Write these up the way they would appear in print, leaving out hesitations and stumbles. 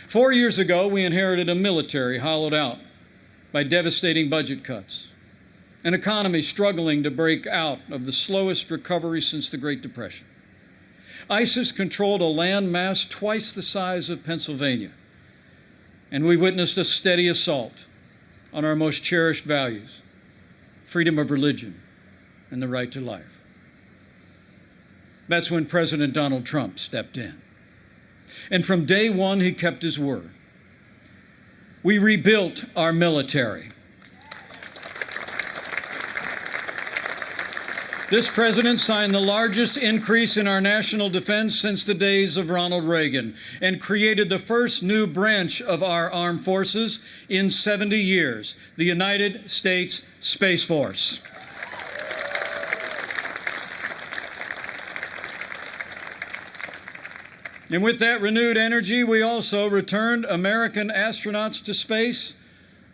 4 years ago, we inherited a military hollowed out by devastating budget cuts, an economy struggling to break out of the slowest recovery since the Great Depression. ISIS controlled a land mass twice the size of Pennsylvania, and we witnessed a steady assault on our most cherished values, freedom of religion and the right to life. That's when President Donald Trump stepped in. And from day one, he kept his word. We rebuilt our military. This president signed the largest increase in our national defense since the days of Ronald Reagan and created the first new branch of our armed forces in 70 years, the United States Space Force. And with that renewed energy, we also returned American astronauts to space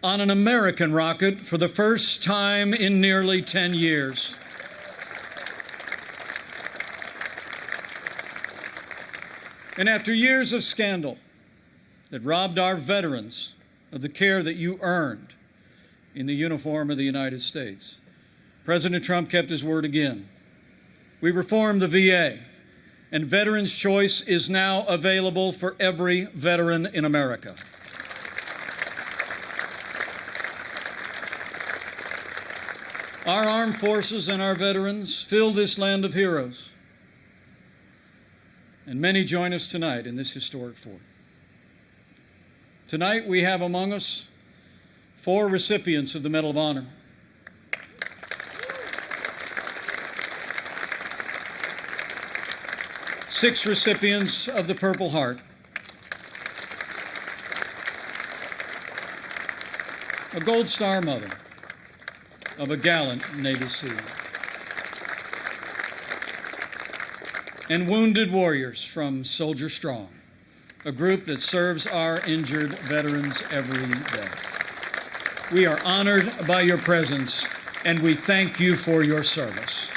on an American rocket for the first time in nearly 10 years. And after years of scandal that robbed our veterans of the care that you earned in the uniform of the United States, President Trump kept his word again. We reformed the VA, and Veterans Choice is now available for every veteran in America. Our armed forces and our veterans fill this land of heroes, and many join us tonight in this historic fort. Tonight we have among us 4 recipients of the Medal of Honor. Six recipients of the Purple Heart, a Gold Star mother of a gallant Navy SEAL, and wounded warriors from Soldier Strong, a group that serves our injured veterans every day. We are honored by your presence, and we thank you for your service.